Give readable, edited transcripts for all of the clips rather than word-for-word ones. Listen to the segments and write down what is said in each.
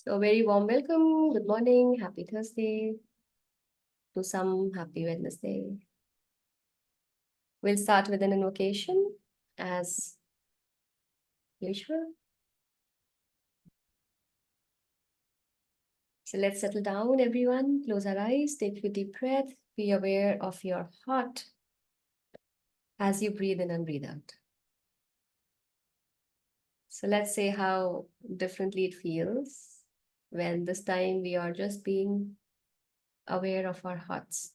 So, very warm welcome. Good morning. Happy Thursday. To some, happy Wednesday. We'll start with an invocation as usual. So, let's settle down, everyone. Close our eyes, take a deep breath. Be aware of your heart as you breathe in and breathe out. So, let's say how differently it feels when this time we are just being aware of our hearts.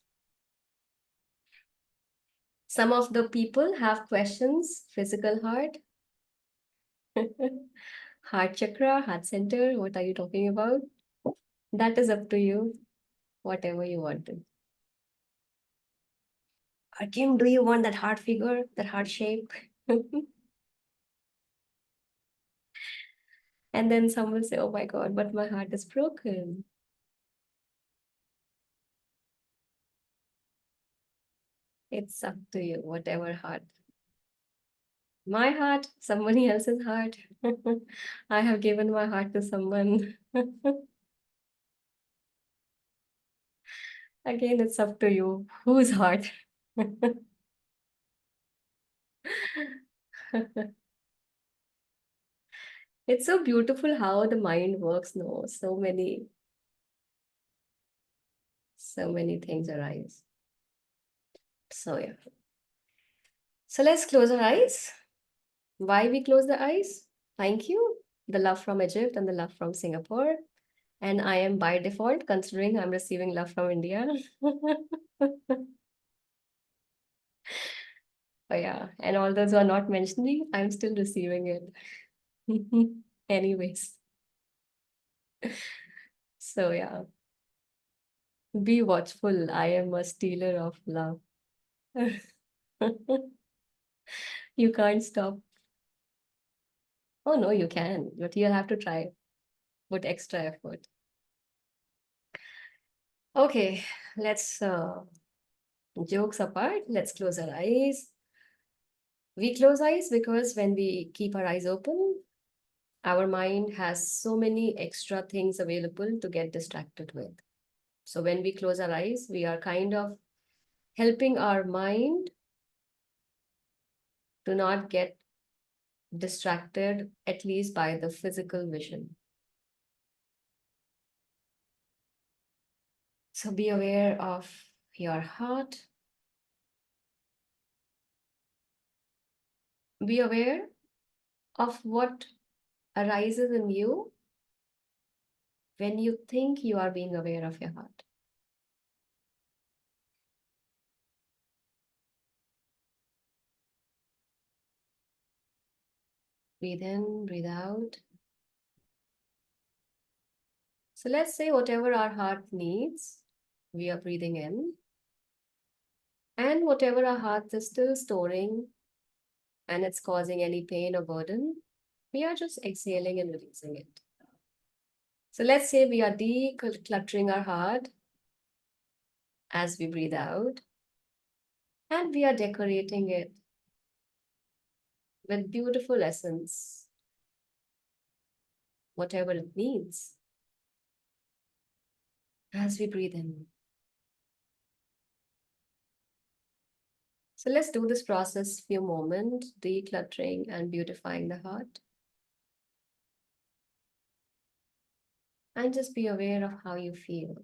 Some of the people have questions, physical heart, heart chakra, heart center. What are you talking about? That is up to you, whatever you want to. Kim, do you want that heart figure, that heart shape? And then some will say, oh my God, but my heart is broken. It's up to you, whatever heart. My heart, somebody else's heart. I have given my heart to someone. Again, it's up to you. Whose heart? It's so beautiful how the mind works, no? So many things arise. So yeah. So let's close our eyes. Why we close the eyes? Thank you. The love from Egypt and the love from Singapore. And I am by default considering I'm receiving love from India. Oh yeah. And all those who are not mentioning, I'm still receiving it. Anyways. So yeah. Be watchful. I am a stealer of love. You can't stop. Oh no, you can, but you'll have to try. Put extra effort. Okay, let's jokes apart, let's close our eyes. We close eyes because when we keep our eyes open, our mind has so many extra things available to get distracted with. So when we close our eyes, we are kind of helping our mind to not get distracted, at least by the physical vision. So be aware of your heart. Be aware of what arises in you when you think you are being aware of your heart. Breathe in, breathe out. So let's say whatever our heart needs, we are breathing in. And whatever our heart is still storing and it's causing any pain or burden, we are just exhaling and releasing it. So let's say we are decluttering our heart as we breathe out, and we are decorating it with beautiful essence, whatever it needs, as we breathe in. So let's do this process few moments, decluttering and beautifying the heart. And just be aware of how you feel.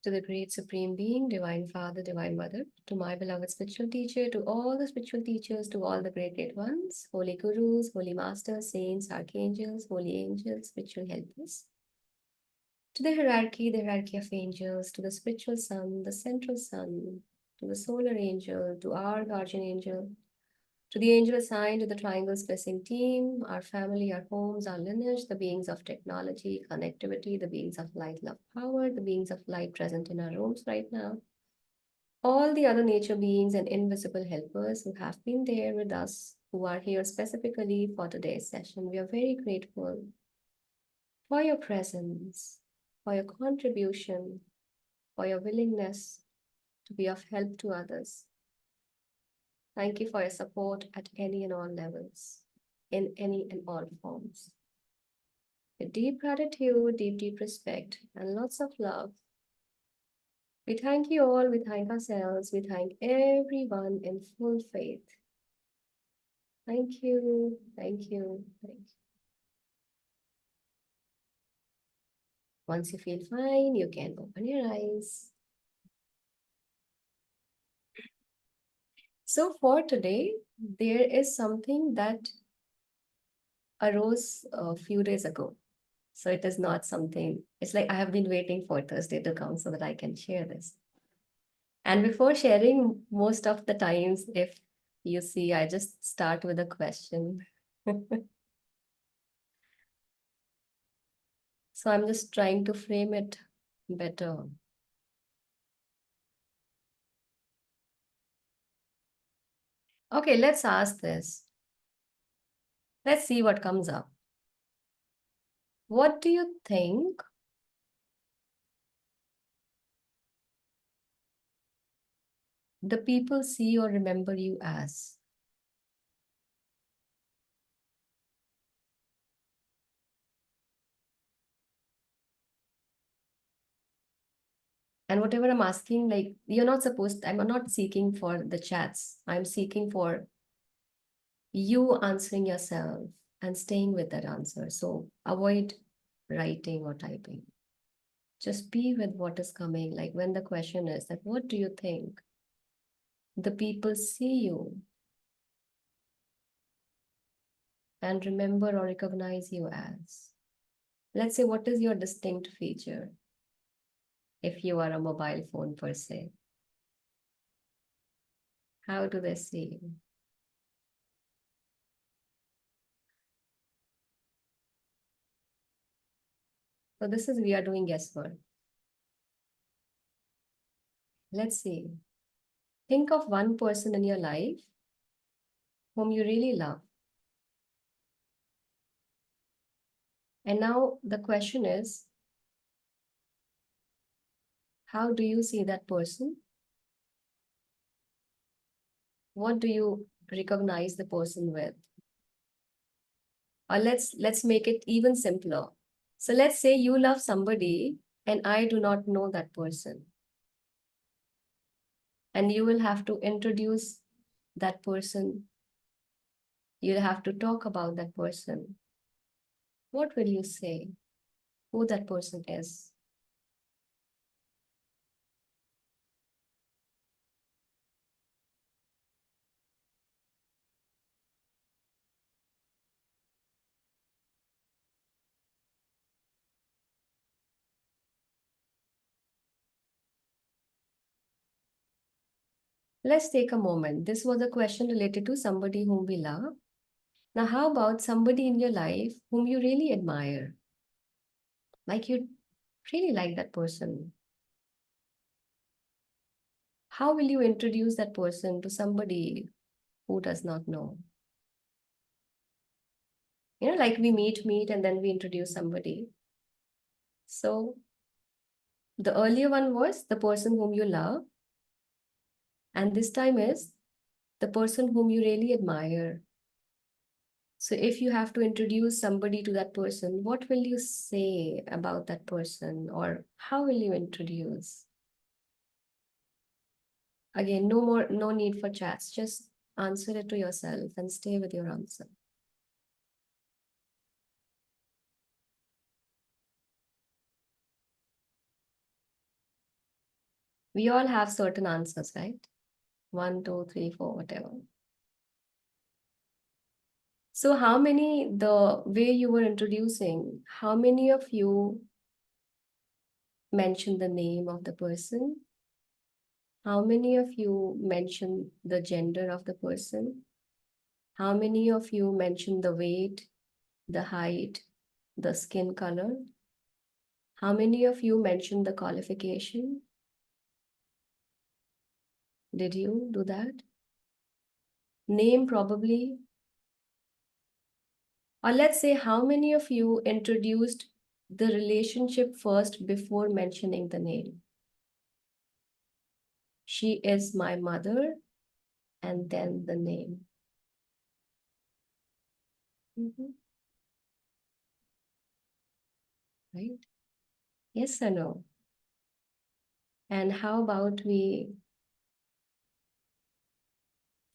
To the great supreme being, divine father, divine mother, to my beloved spiritual teacher, to all the spiritual teachers, to all the great ones, holy gurus, holy masters, saints, archangels, holy angels, spiritual helpers, to the hierarchy of angels, to the spiritual sun, the central sun, to the solar angel, to our guardian angel, To the angel assigned to the triangle spacing team, our family, our homes, our lineage, the beings of technology, connectivity, the beings of light, love, power, the beings of light present in our rooms right now, all the other nature beings and invisible helpers who have been there with us, who are here specifically for today's session. We are very grateful for your presence, for your contribution, for your willingness to be of help to others. Thank you for your support at any and all levels, in any and all forms. With deep gratitude, deep respect, and lots of love, we thank you all, we thank ourselves, we thank everyone in full faith. Thank you, thank you, thank you. Once you feel fine, you can open your eyes. So for today, there is something that arose a few days ago. So it is not something, it's like I have been waiting for Thursday to come so that I can share this. And before sharing, most of the times, if you see, I just start with a question. So I'm just trying to frame it better. Okay, let's ask this. Let's see what comes up. What do you think the people see or remember you as? And whatever I'm asking, like, you're not supposed, I'm not seeking for the chats. I'm seeking for you answering yourself and staying with that answer. So avoid writing or typing. Just be with what is coming. Like when the question is that, what do you think the people see you and remember or recognize you as? Let's say, what is your distinct feature if you are a mobile phone per se? How do they see you? So this is, we are doing guesswork. Let's see. Think of one person in your life whom you really love. And now the question is, how do you see that person? What do you recognize the person with? Or let's make it even simpler. So let's say you love somebody and I do not know that person. And you will have to introduce that person. You'll have to talk about that person. What will you say? Who that person is? Let's take a moment. This was a question related to somebody whom we love. Now, how about somebody in your life whom you really admire? Like you really like that person. How will you introduce that person to somebody who does not know? Like we meet, and then we introduce somebody. So the earlier one was the person whom you love, and this time is the person whom you really admire. So if you have to introduce somebody to that person, what will you say about that person, or how will you introduce? Again, no need for chats. Just answer it to yourself and stay with your answer. We all have certain answers, right? 1, 2, 3, 4, whatever. So how many, the way you were introducing, how many of you mentioned the name of the person? How many of you mentioned the gender of the person? How many of you mentioned the weight, the height, the skin color? How many of you mentioned the qualification? Did you do that? Name probably. Or let's say, how many of you introduced the relationship first before mentioning the name? She is my mother, and then the name. Right? Yes or no? And how about we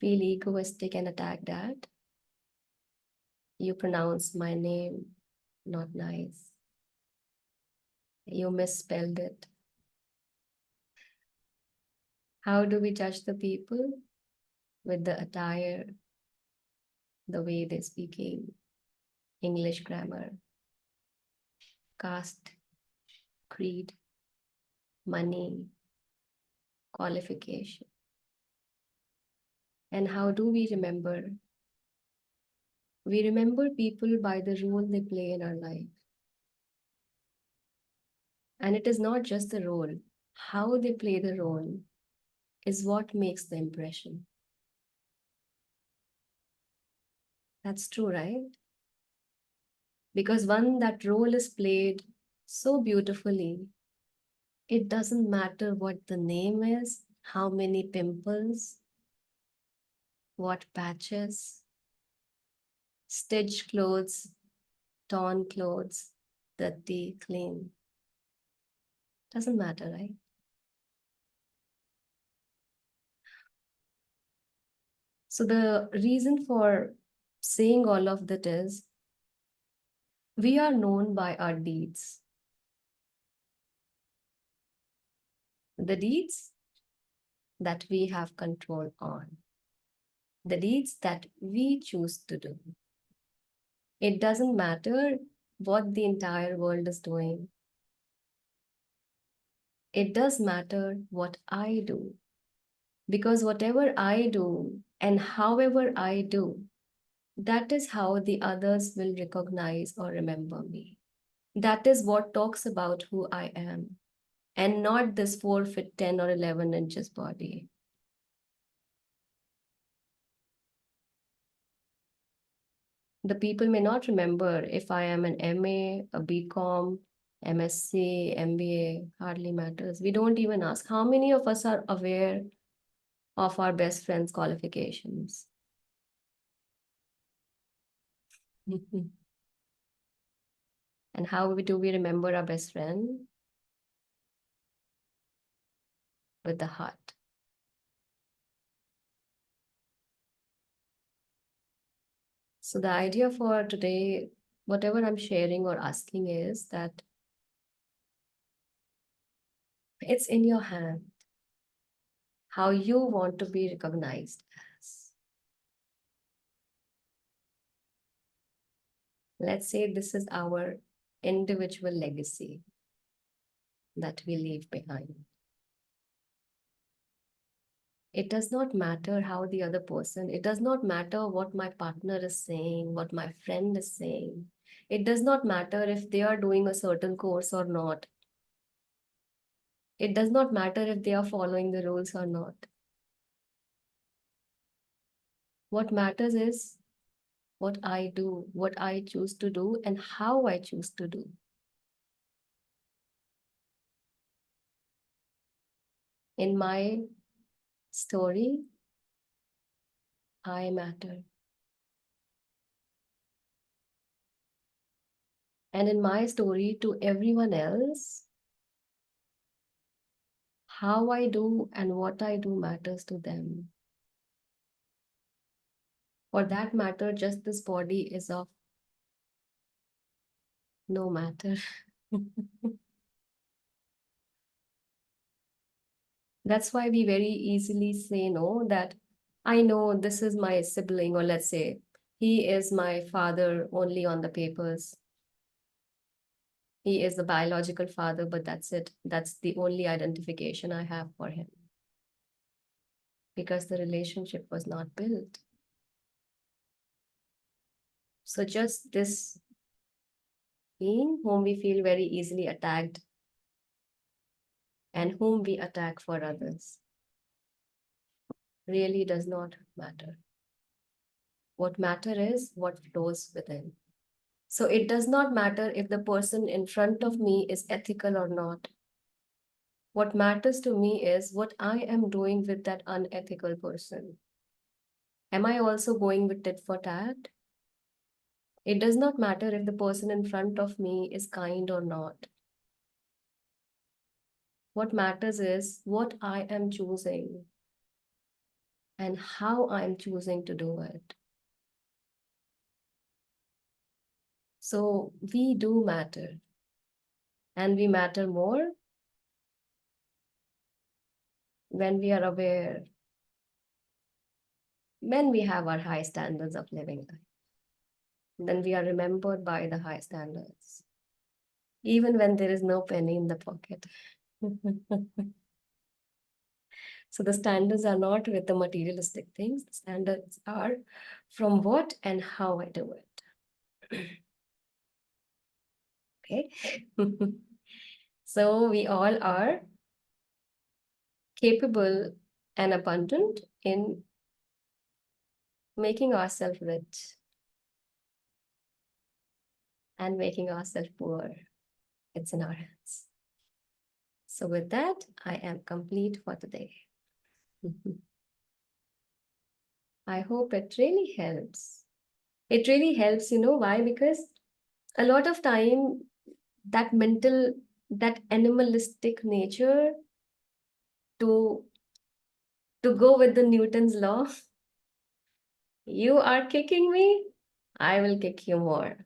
feel egoistic and attack that? You pronounce my name not nice. You misspelled it. How do we judge the people? With the attire, the way they're speaking, English grammar, caste, creed, money, qualification. And how do we remember? We remember people by the role they play in our life. And it is not just the role, how they play the role is what makes the impression. That's true, right? Because when that role is played so beautifully, it doesn't matter what the name is, how many pimples, what patches, stitched clothes, torn clothes, dirty, clean. Doesn't matter, right? So the reason for saying all of that is we are known by our deeds. The deeds that we have control on, the deeds that we choose to do. It doesn't matter what the entire world is doing. It does matter what I do. Because whatever I do and however I do, that is how the others will recognize or remember me. That is what talks about who I am, and not this 4 feet 10 or 11 inches body. The people may not remember if I am an MA, a BCom, MSc, MBA, hardly matters. We don't even ask. How many of us are aware of our best friend's qualifications? And how do we remember our best friend? With the heart. So the idea for today, whatever I'm sharing or asking is that it's in your hand how you want to be recognized as. Let's say this is our individual legacy that we leave behind. It does not matter how the other person, it does not matter what my partner is saying, what my friend is saying. It does not matter if they are doing a certain course or not. It does not matter if they are following the rules or not. What matters is what I do, what I choose to do, and how I choose to do. In my story, I matter. And in my story, to everyone else, how I do and what I do matters to them. For that matter, just this body is of no matter. That's why we very easily say no, that I know this is my sibling, or let's say he is my father only on the papers. He is the biological father, but that's it. That's the only identification I have for him. Because the relationship was not built. So just this being whom we feel very easily attacked and whom we attack for others really does not matter. What matter is what flows within. So it does not matter if the person in front of me is ethical or not. What matters to me is what I am doing with that unethical person. Am I also going with tit for tat? It does not matter if the person in front of me is kind or not. What matters is what I am choosing and how I am choosing to do it. So we do matter, and we matter more when we are aware, when we have our high standards of living life. Then we are remembered by the high standards, even when there is no penny in the pocket. So the standards are not with the materialistic things, the standards are from what and how I do it. Okay. So we all are capable and abundant in making ourselves rich and making ourselves poor. It's in our hands. So with that, I am complete for today. I hope it really helps. It really helps, you know why? Because a lot of time that mental, that animalistic nature to go with the Newton's law, you are kicking me, I will kick you more.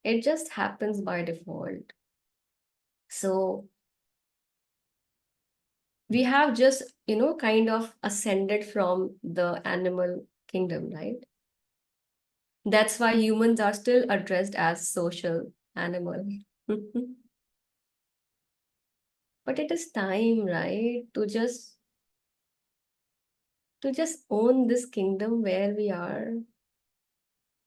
It just happens by default. So we have just, kind of ascended from the animal kingdom, right? That's why humans are still addressed as social animal. But it is time, right, to just own this kingdom where we are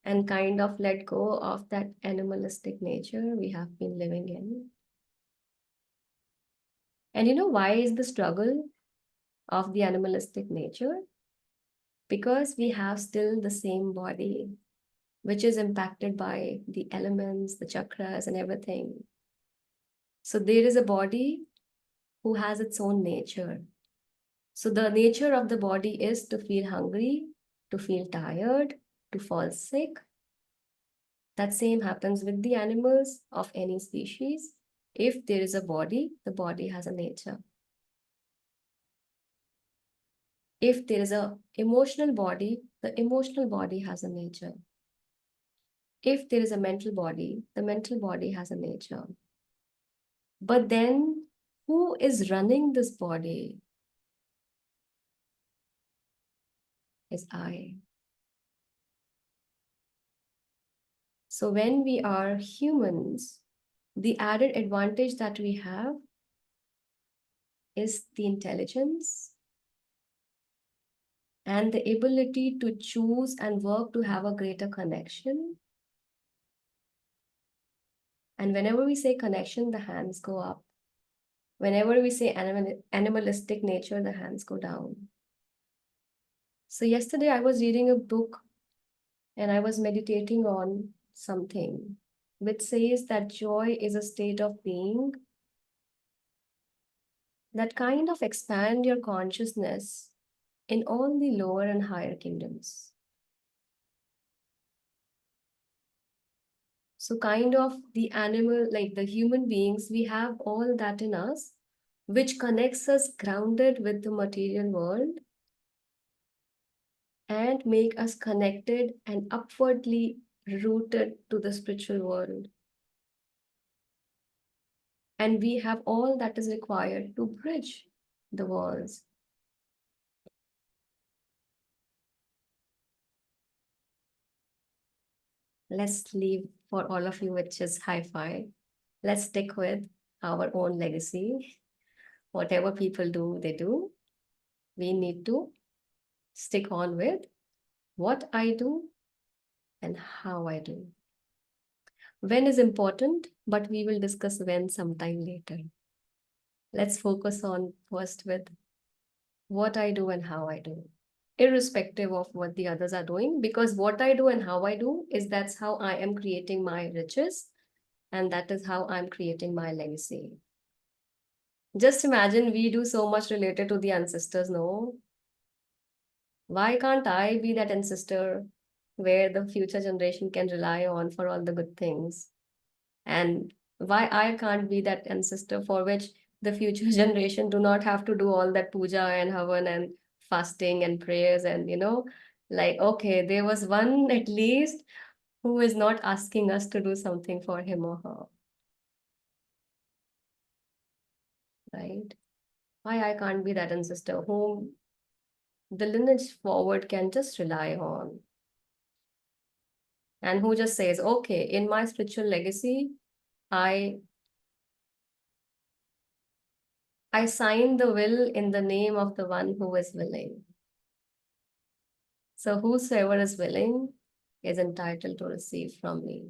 and kind of let go of that animalistic nature we have been living in. And you know why is the struggle of the animalistic nature? Because we have still the same body, which is impacted by the elements, the chakras, and everything. So there is a body who has its own nature. So the nature of the body is to feel hungry, to feel tired, to fall sick. That same happens with the animals of any species. If there is a body, the body has a nature. If there is a emotional body, the emotional body has a nature. If there is a mental body, the mental body has a nature. But then who is running this body is I. So when we are humans, the added advantage that we have is the intelligence and the ability to choose and work to have a greater connection. And whenever we say connection, the hands go up. Whenever we say animalistic nature, the hands go down. So yesterday I was reading a book and I was meditating on something which says that joy is a state of being that kind of expand your consciousness in all the lower and higher kingdoms. So kind of the animal, like the human beings, we have all that in us, which connects us grounded with the material world and make us connected and upwardly rooted to the spiritual world. And we have all that is required to bridge the walls. Let's leave for all of you, which is hi-fi. Let's stick with our own legacy. Whatever people do, they do. We need to stick on with what I do and how I do. When is important, but we will discuss when sometime later. Let's focus on first with what I do and how I do, irrespective of what the others are doing, because what I do and how I do is that's how I am creating my riches, and that is how I'm creating my legacy. Just imagine we do so much related to the ancestors, no? Why can't I be that ancestor where the future generation can rely on for all the good things? And why I can't be that ancestor for which the future generation do not have to do all that puja and havan and fasting and prayers and like, okay, there was one at least who is not asking us to do something for him or her, right? Why I can't be that ancestor whom the lineage forward can just rely on, and who just says, okay, in my spiritual legacy, I I sign the will in the name of the one who is willing. So whosoever is willing is entitled to receive from me.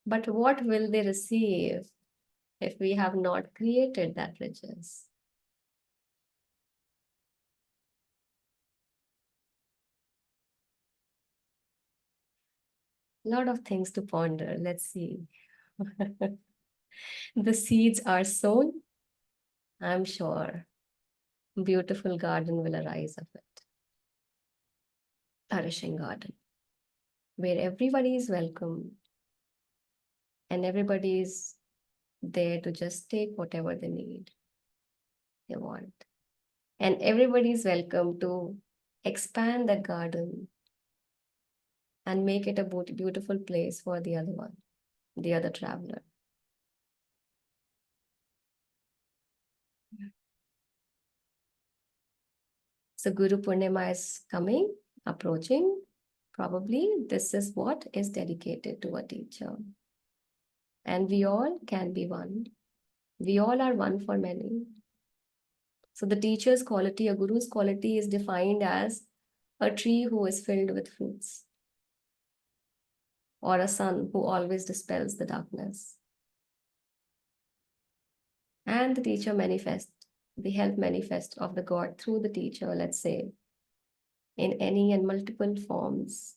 But what will they receive if we have not created that riches? A lot of things to ponder. Let's see. The seeds are sown. I'm sure beautiful garden will arise of it. Flourishing garden where everybody is welcome and everybody is there to just take whatever they need, they want. And everybody is welcome to expand that garden and make it a beautiful place for the other one, the other traveler. So Guru Purnima is coming, approaching. Probably this is what is dedicated to a teacher. And we all can be one. We all are one for many. So the teacher's quality, a guru's quality is defined as a tree who is filled with fruits, or a sun who always dispels the darkness. And the teacher manifest, the help manifest of the God through the teacher, let's say, in any and multiple forms.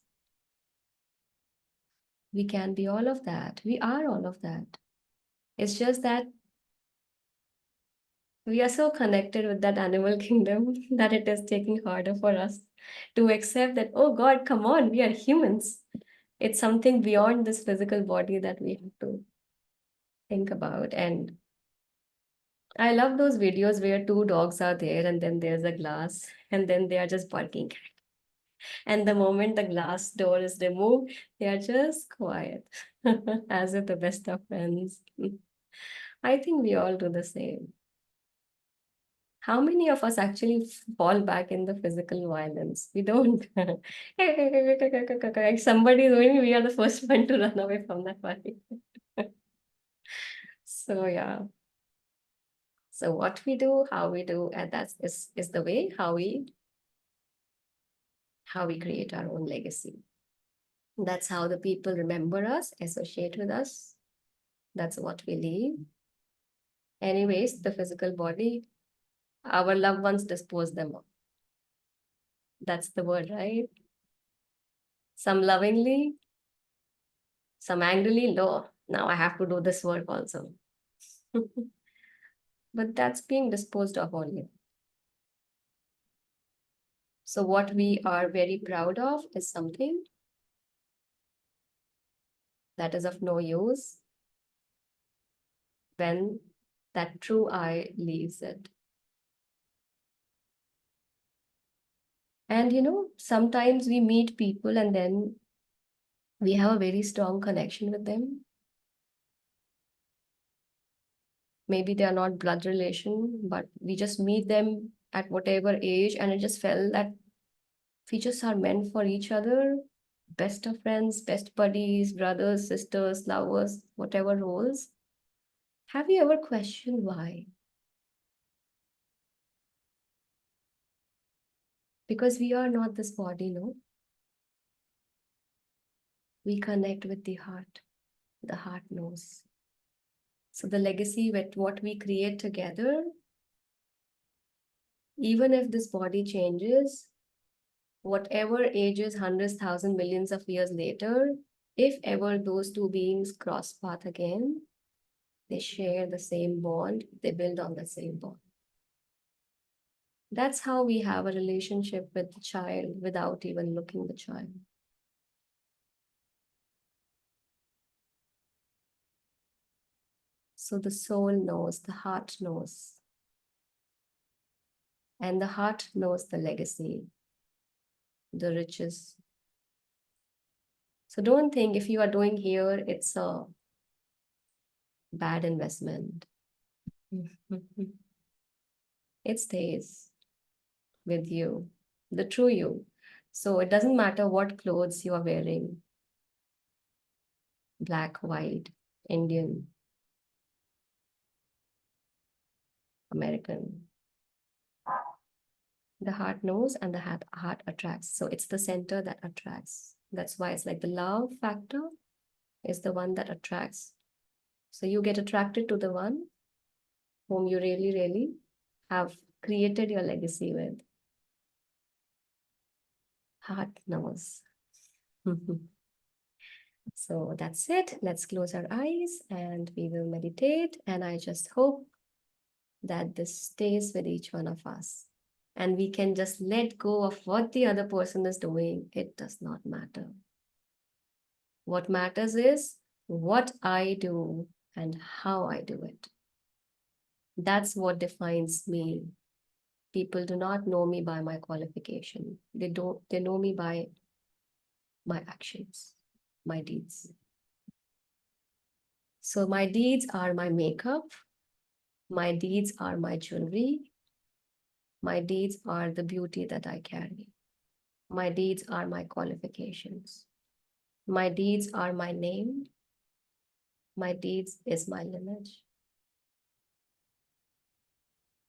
We can be all of that. We are all of that. It's just that we are so connected with that animal kingdom that it is taking harder for us to accept that, oh God, come on, we are humans. It's something beyond this physical body that we have to think about. And I love those videos where two dogs are there and then there's a glass and then they are just barking. And the moment the glass door is removed, they are just quiet, as if the best of friends. I think we all do the same. How many of us actually fall back in the physical violence? We don't. If somebody is doing, we are the first one to run away from that fight. So yeah. So what we do, how we do, and is the way how we create our own legacy. That's how the people remember us, associate with us. That's what we leave. Anyways, the physical body, our loved ones dispose them of. That's the word, right? Some lovingly, some angrily. No, now I have to do this work also. But that's being disposed of only. So what we are very proud of is something that is of no use when that true I leaves it. And sometimes we meet people and then we have a very strong connection with them. Maybe they are not blood relation, but we just meet them at whatever age, and it just felt that we just are meant for each other. Best of friends, best buddies, brothers, sisters, lovers, whatever roles. Have you ever questioned why? Because we are not this body, no? We connect with the heart. The heart knows. So the legacy with what we create together, even if this body changes, whatever ages hundreds, thousands, millions of years later, if ever those two beings cross path again, they share the same bond, they build on the same bond. That's how we have a relationship with the child without even looking the child. So the soul knows, the heart knows. And the heart knows the legacy, the riches. So don't think if you are doing here, it's a bad investment. It stays with you, the true you. So it doesn't matter what clothes you are wearing, black, white, Indian, American. The heart knows and the heart attracts. So it's the center that attracts. That's why it's like the love factor is the one that attracts. So you get attracted to the one whom you really, really have created your legacy with. Heart knows. So that's it. Let's close our eyes and we will meditate. And I just hope that this stays with each one of us. And we can just let go of what the other person is doing. It does not matter. What matters is what I do and how I do it. That's what defines me. People do not know me by my qualification. They know me by my actions, my deeds. So my deeds are my makeup. My deeds are my jewelry. My deeds are the beauty that I carry. My deeds are my qualifications. My deeds are my name. My deeds is my lineage.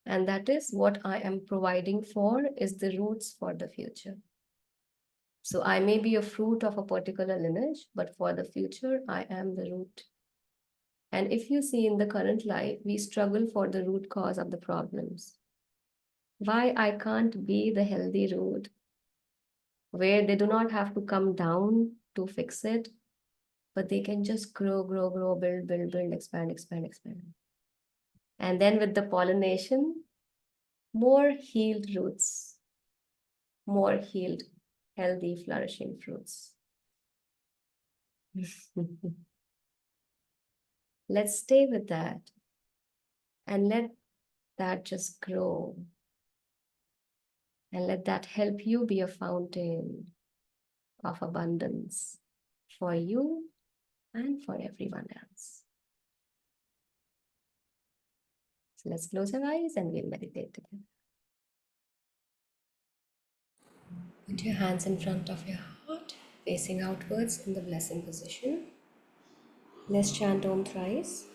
And that is what I am providing for is the roots for the future. So I may be a fruit of a particular lineage, but for the future, I am the root. And if you see in the current life, we struggle for the root cause of the problems. Why I can't be the healthy root where they do not have to come down to fix it, but they can just grow, grow, grow, build, build, build, expand, expand, expand. And then with the pollination, more healed roots, more healed, healthy, flourishing fruits. Let's stay with that and let that just grow. And let that help you be a fountain of abundance for you and for everyone else. So let's close our eyes and we'll meditate together. Put your hands in front of your heart, facing outwards in the blessing position. Let's chant Om thrice.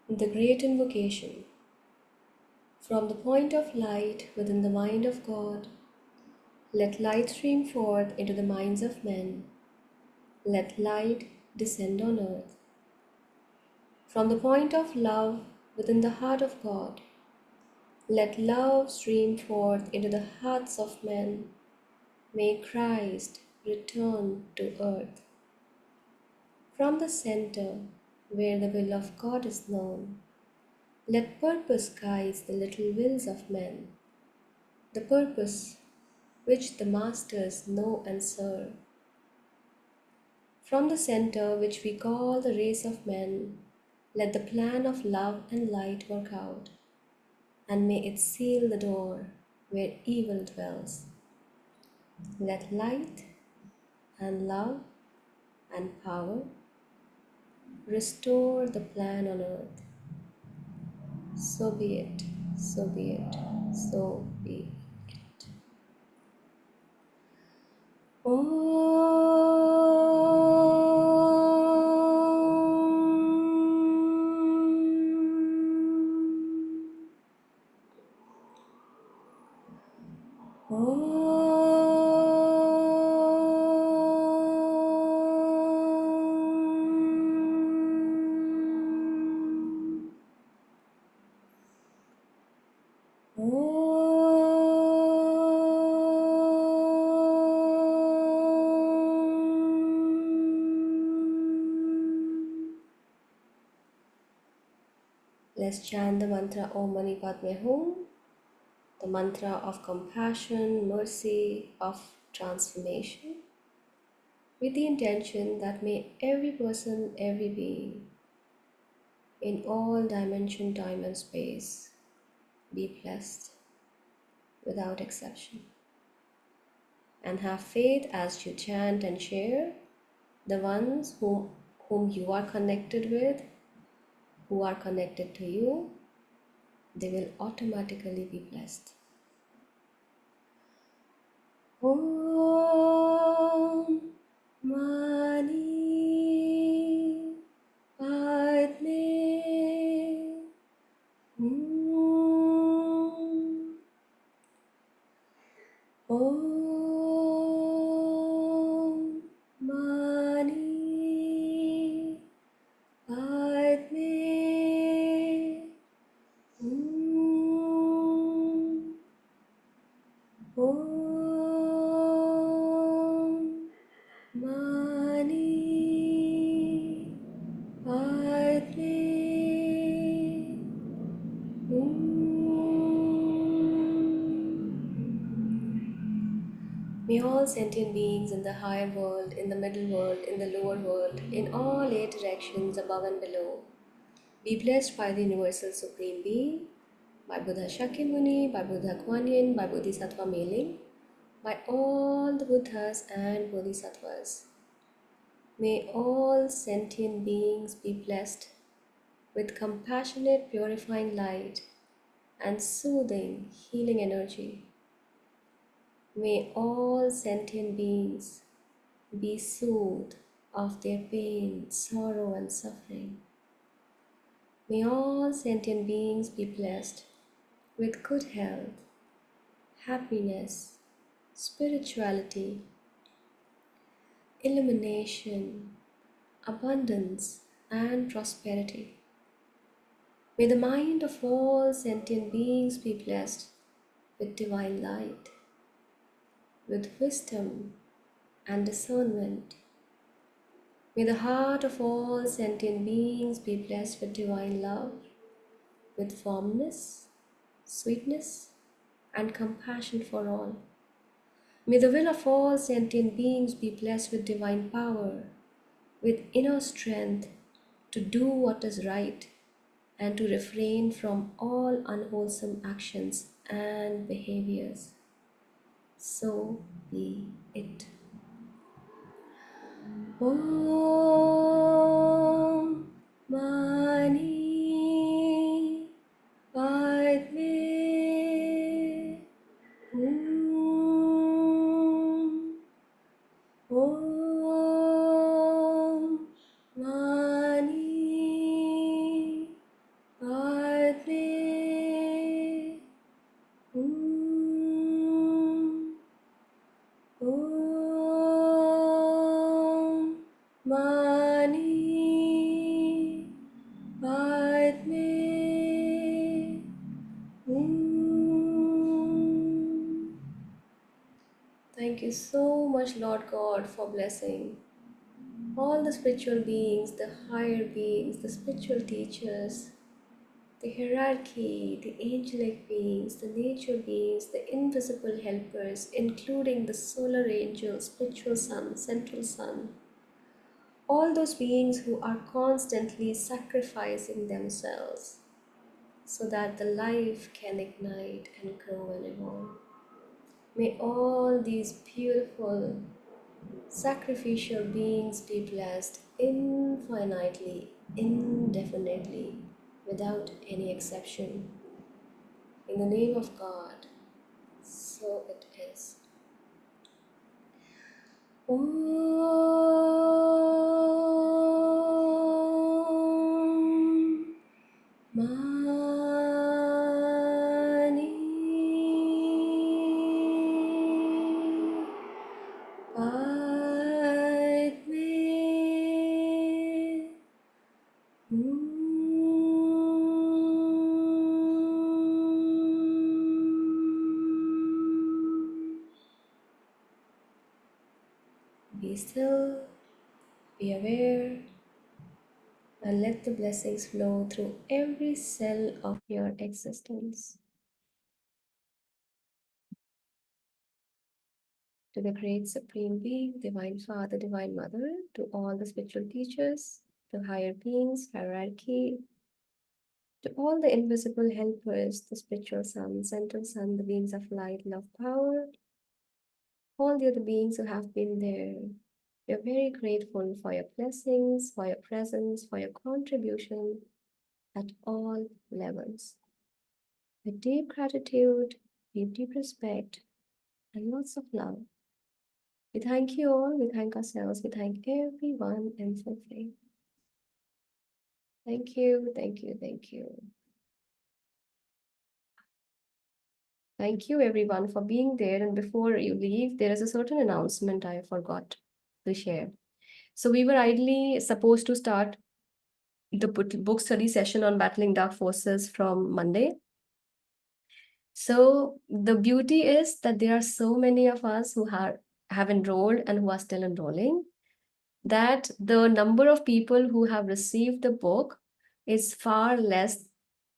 The Great Invocation. From the point of light within the mind of God, let light stream forth into the minds of men. Let light descend on earth. From the point of love within the heart of God, let love stream forth into the hearts of men. May Christ return to earth. From the center, where the will of God is known, let purpose guide the little wills of men. the purpose which the masters know and serve. From the center which we call the race of men, let the plan of love and light work out, and may it seal the door where evil dwells. Let light and love and power restore the plan on earth. So be it, so be it, so be it. Let's chant the mantra Om Mani Padme Hum, the mantra of compassion, mercy, of transformation, with the intention that may every person, every being, in all dimension, time and space, be blessed without exception. And have faith as you chant and share. The ones whom you are connected with, who are connected to you, they will automatically be blessed. Om Mani Padme Hum. Om Mani Padme Hum. Om Mani Padme May all sentient beings in the higher world, in the middle world, in the lower world, in all eight directions above and below, be blessed by the Universal Supreme Being, by Buddha Shakyamuni, by Buddha Kuan Yin, by Bodhisattva Meling, by all the Buddhas and Bodhisattvas. May all sentient beings be blessed with compassionate, purifying light and soothing, healing energy. May all sentient beings be soothed of their pain, sorrow, and suffering. May all sentient beings be blessed with good health, happiness, spirituality, illumination, abundance, and prosperity. May the mind of all sentient beings be blessed with divine light, with wisdom and discernment. May the heart of all sentient beings be blessed with divine love, with warmness, sweetness, and compassion for all. May the will of all sentient beings be blessed with divine power, with inner strength to do what is right and to refrain from all unwholesome actions and behaviors. So be it. Om Mani Padme Hum. Om Mani Padme Hum. Om Mani Padme Hum. Thank you so much, Lord God, for blessing all the spiritual beings, the higher beings, the spiritual teachers, the hierarchy, the angelic beings, the nature beings, the invisible helpers, including the solar angel, spiritual sun, central sun, all those beings who are constantly sacrificing themselves so that the life can ignite and grow and evolve. May all these beautiful sacrificial beings be blessed infinitely, indefinitely, without any exception. In the name of God, so it is. Om Mani Padme Be still, be aware, and let the blessings flow through every cell of your existence. To the Great Supreme Being, Divine Father, Divine Mother, to all the spiritual teachers, to higher beings, hierarchy, to all the invisible helpers, the spiritual sun, central sun, the beings of light, love, power, all the other beings who have been there. We are very grateful for your blessings, for your presence, for your contribution at all levels. With deep gratitude, deep respect, and lots of love. We thank you all, we thank ourselves, we thank everyone in full faith. Thank you, thank you, thank you. Thank you everyone for being there. And before you leave, there is a certain announcement I forgot to share. So we were ideally supposed to start the book study session on battling dark forces from Monday. So the beauty is that there are so many of us who have enrolled and who are still enrolling, that the number of people who have received the book is far less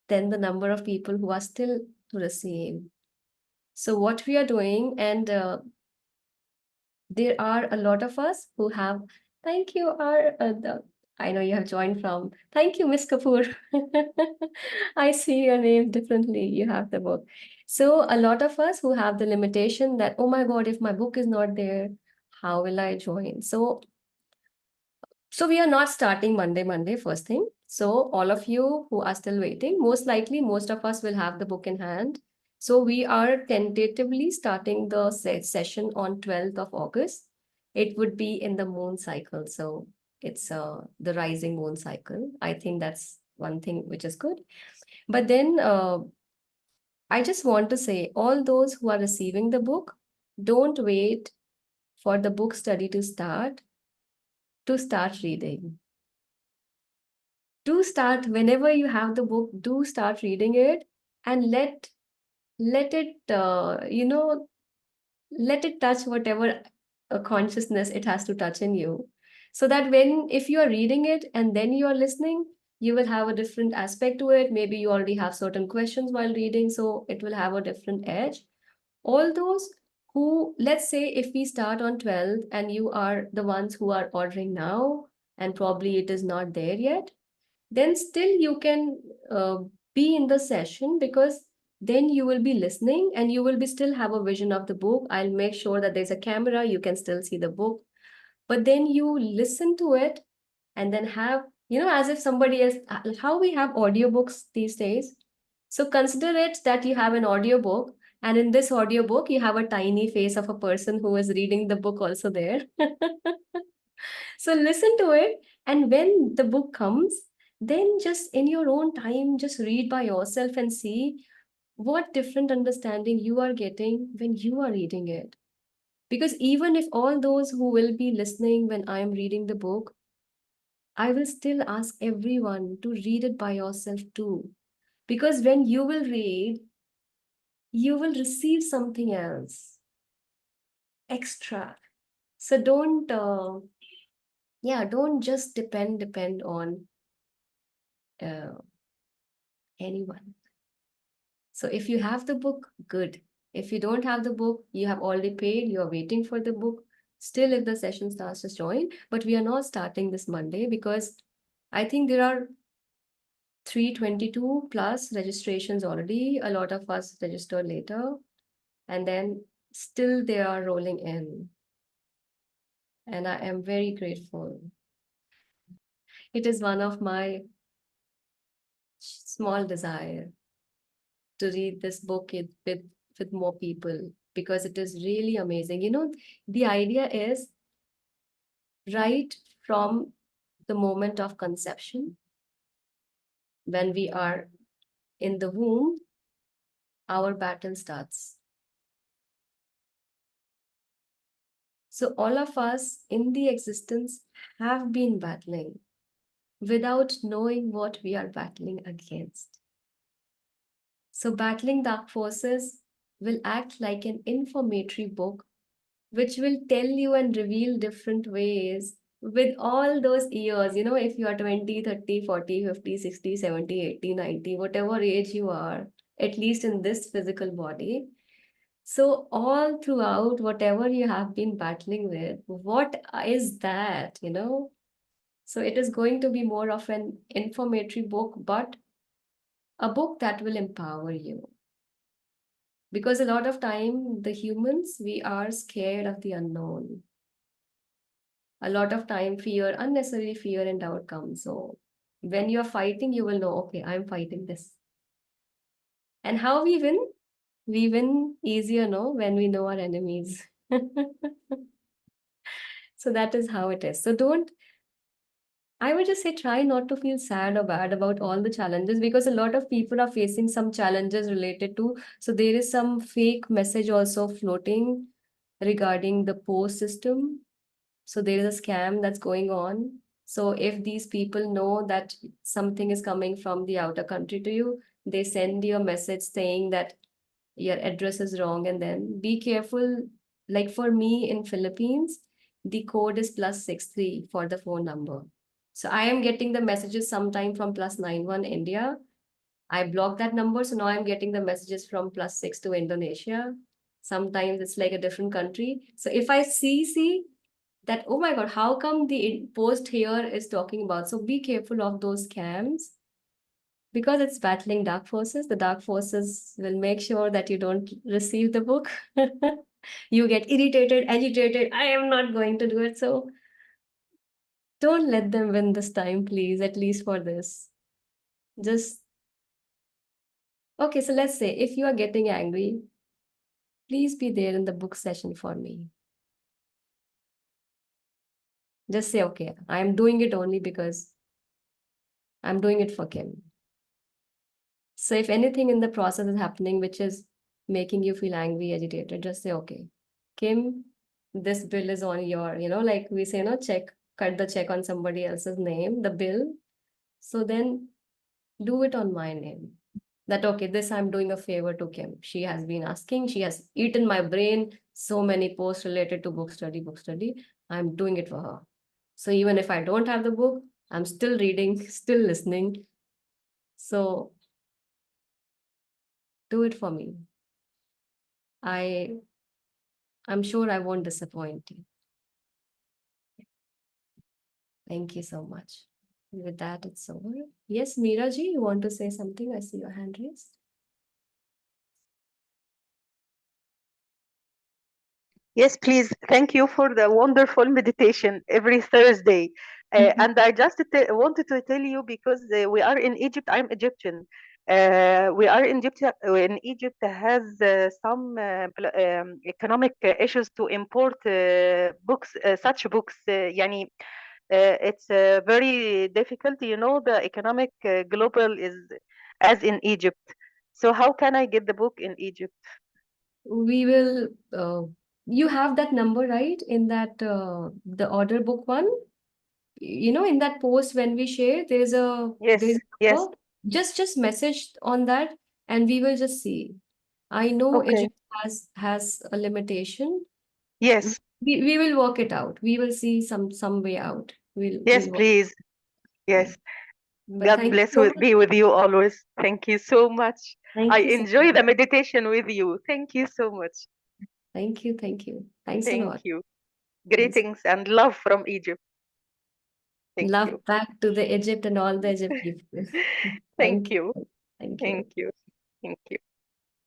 than the number of people who are still to receive. So what we are doing, and there are a lot of us who have, thank you, I know you have joined from, thank you, Miss Kapoor. I see your name differently. You have the book. So a lot of us who have the limitation that, oh my God, if my book is not there, how will I join? So we are not starting Monday first thing. So all of you who are still waiting, most likely most of us will have the book in hand. So we are tentatively starting the session on 12th of August. It would be in the moon cycle. So it's the rising moon cycle. I think that's one thing which is good. But then I just want to say, all those who are receiving the book, don't wait for the book study to start reading. Do start whenever you have the book, do start reading it, and let it let it touch whatever consciousness it has to touch in you, so that when if you are reading it and then you are listening, you will have a different aspect to it. Maybe you already have certain questions while reading, so it will have a different edge. All those who, let's say if we start on 12th and you are the ones who are ordering now and probably it is not there yet, then still you can be in the session, because then you will be listening and you will be still have a vision of the book. I'll make sure that there's a camera, you can still see the book, but then you listen to it and then have, as if somebody else, how we have audiobooks these days. So consider it that you have an audiobook, and in this audiobook you have a tiny face of a person who is reading the book also there. So listen to it, and when the book comes, then just in your own time, just read by yourself and see what different understanding you are getting when you are reading it. Because even if all those who will be listening when I am reading the book, I will still ask everyone to read it by yourself too. Because when you will read, you will receive something else extra. So don't just depend on uh, Anyone. So if you have the book, good. If you don't have the book, you have already paid, you are waiting for the book. Still, if the session starts, to join. But we are not starting this Monday because I think there are 322 plus registrations already. A lot of us registered later, and then still they are rolling in. And I am very grateful. It is one of my small desire to read this book with more people because it is really amazing. The idea is right from the moment of conception, when we are in the womb, our battle starts. So all of us in the existence have been battling without knowing what we are battling against. So battling dark forces will act like an informatory book which will tell you and reveal different ways with all those years. If you are 20, 30, 40, 50, 60, 70, 80, 90, whatever age you are, at least in this physical body. So all throughout, whatever you have been battling with, what is that? So it is going to be more of an informatory book, but a book that will empower you. Because a lot of time, the humans, we are scared of the unknown. A lot of time, fear, unnecessary fear and doubt comes. So when you're fighting, you will know, okay, I'm fighting this. And how we win? We win easier, no, when we know our enemies. So that is how it is. So I would just say try not to feel sad or bad about all the challenges because a lot of people are facing some challenges related to. So there is some fake message also floating regarding the post system. So there is a scam that's going on. So if these people know that something is coming from the outer country to you, they send you a message saying that your address is wrong, and then be careful. Like for me in Philippines, the code is +63 for the phone number. So I am getting the messages sometime from +91 India. I blocked that number, so now I'm getting the messages from +6 to Indonesia. Sometimes it's like a different country. So if I see that, oh my God, how come the post here is talking about? So be careful of those scams because it's battling dark forces. The dark forces will make sure that you don't receive the book. You get irritated, agitated. I am not going to do it. So don't let them win this time, please, at least for this. Just, okay, so let's say if you are getting angry, please be there in the book session for me. Just say, okay, I'm doing it only because I'm doing it for Kim. So if anything in the process is happening which is making you feel angry, agitated, just say, okay, Kim, this bill is on your, like we say, no, check, cut the check on somebody else's name, the bill. So then do it on my name. That, okay, this I'm doing a favor to Kim. She has been asking, she has eaten my brain, so many posts related to book study, book study. I'm doing it for her. So even if I don't have the book, I'm still reading, still listening. So do it for me. I'm sure I won't disappoint you. Thank you so much. With that, it's over. Yes, Meera ji, you want to say something? I see your hand raised. Yes, please. Thank you for the wonderful meditation every Thursday. And I just wanted to tell you because we are in Egypt. I'm Egyptian. We are in Egypt. In Egypt has some economic issues to import books, such books. Yani, it's very difficult. The economic global is as in Egypt. So how can I get the book in Egypt? We will, you have that number, right? In that, the order book one, in that post when we share, there's Yes, a yes. number. Just message on that and we will just see. I know Okay. Egypt has a limitation. Yes. We will work it out. We will see some way out. We'll Yes, work. please. Yeah. Yes. But God thank you bless so much. be with you always. Thank you so much. I Thank you so enjoy much. the meditation with you. Thank you so much. Thank you. Thank you. Thanks a Thank lot. you. Thanks. Greetings and love from Egypt. Thank you. Love back to the Egypt and all the Egypt people. Thank Thank you. you. Thank Thank you. you. Thank you.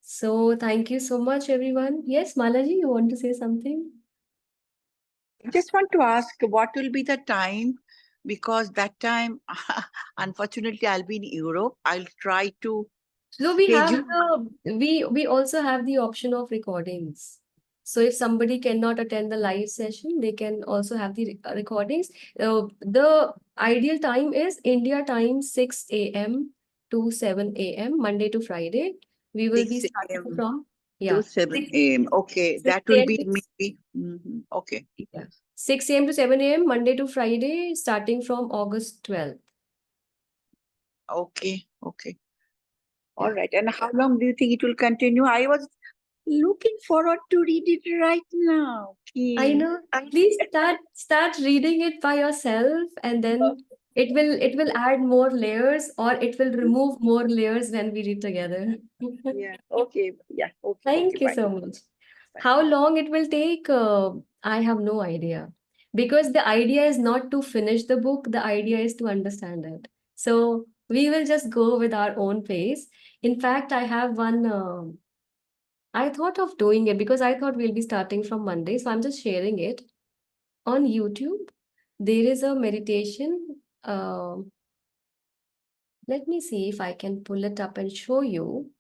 So thank you so much, everyone. Yes, Malaji, you want to say something? Just want to ask what will be the time, because that time unfortunately I'll be in Europe. I'll try to So we have schedule. we also have the option of recordings. So if somebody cannot attend the live session, they can also have the recordings. The ideal time is India time 6 a.m. to 7 a.m. Monday to Friday. We will be 6 starting a.m. from to yeah 7 6, a.m. Okay, 6 that will a.m. be to maybe okay. yeah 6 a.m. to 7 a.m. Monday to Friday, starting from August 12th. Okay, okay. All Yeah. right. And how long do you think it will continue? I was looking forward to read it right now. I Okay. know. Please start reading it by yourself, and then it will add more layers, or it will remove more layers when we read together. Yeah. Okay. Yeah. Okay. Okay. Thank you Bye. so much. Bye. How long it will take? I have no idea. Because the idea is not to finish the book, the idea is to understand it. So we will just go with our own pace. In fact, I have one. I thought of doing it because I thought we'll be starting from Monday, so I'm just sharing it. On YouTube, there is a meditation. Let me see if I can pull it up and show you.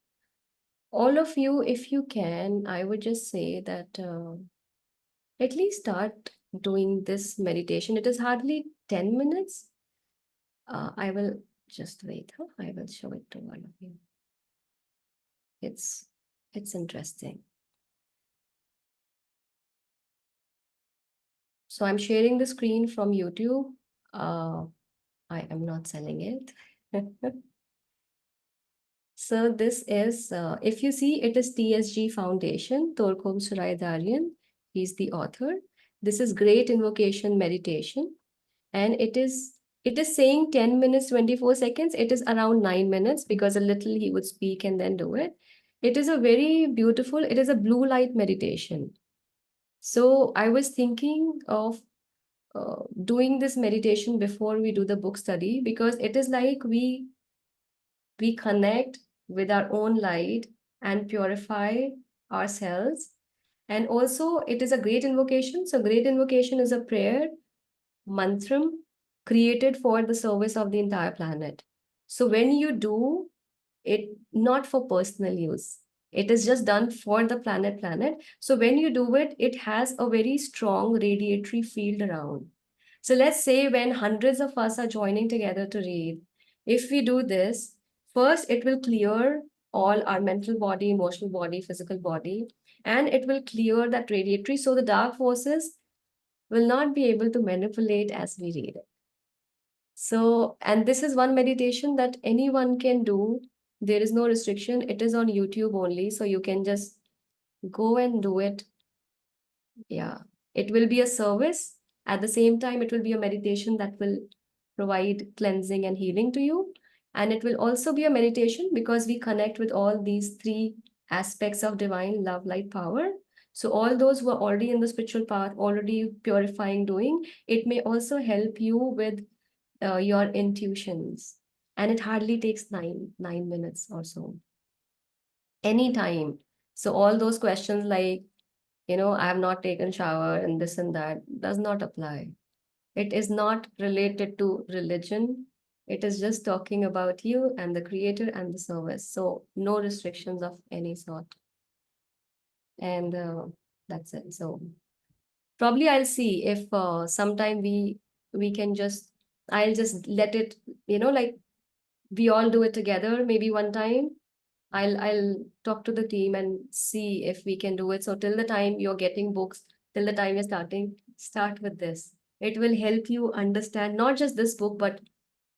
All of you, if you can, I would just say that at least start doing this meditation. It is hardly 10 minutes. I will just wait. Huh? I will show it to all of you. It's it's interesting. So I'm sharing the screen from YouTube. I am not selling it. So this is, if you see, it is TSG Foundation, Torkom Suraydarian. He's the author. This is Great Invocation Meditation, and it is saying 10 minutes 24 seconds. It is around 9 minutes because a little he would speak and then do it. It is a very beautiful. It is a blue light meditation. So I was thinking of doing this meditation before we do the book study, because it is like we connect with our own light and purify ourselves. And also, it is a great invocation. So, great invocation is a prayer, mantram, created for the service of the entire planet. So, when you do it, not for personal use, it is just done for the planet. So, when you do it, it has a very strong radiatory field around. So let's say when hundreds of us are joining together to read, if we do this, first it will clear all our mental body, emotional body, physical body, and it will clear that radiatory so the dark forces will not be able to manipulate as we read it. So, and this is one meditation that anyone can do. There is no restriction. It is on YouTube only, so you can just go and do it. Yeah, it will be a service. At the same time, it will be a meditation that will provide cleansing and healing to you. And it will also be a meditation because we connect with all these three aspects of divine love, light, power. So, all those who are already in the spiritual path, already purifying, doing, it may also help you with your intuitions. And it hardly takes nine minutes or so. Anytime. So, all those questions like, I have not taken shower and this and that does not apply. It is not related to religion. It is just talking about you and the creator and the service. So no restrictions of any sort. And that's it. So probably I'll see if sometime we can just I'll just let it, like we all do it together maybe one time. I'll talk to the team and see if we can do it. So till the time you're getting books, till the time you're starting, start with this. It will help you understand not just this book, but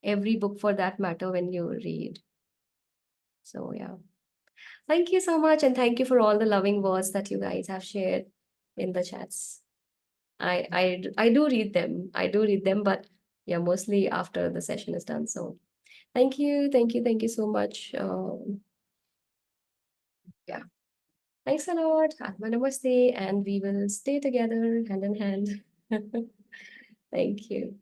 every book for that matter when you read. So yeah. Thank you so much, and thank you for all the loving words that you guys have shared in the chats. I do read them. I do read them, but yeah, mostly after the session is done. So Thank you, thank you, thank you so much. Yeah. Thanks a lot. Atma Namaste, and we will stay together hand in hand. Thank you.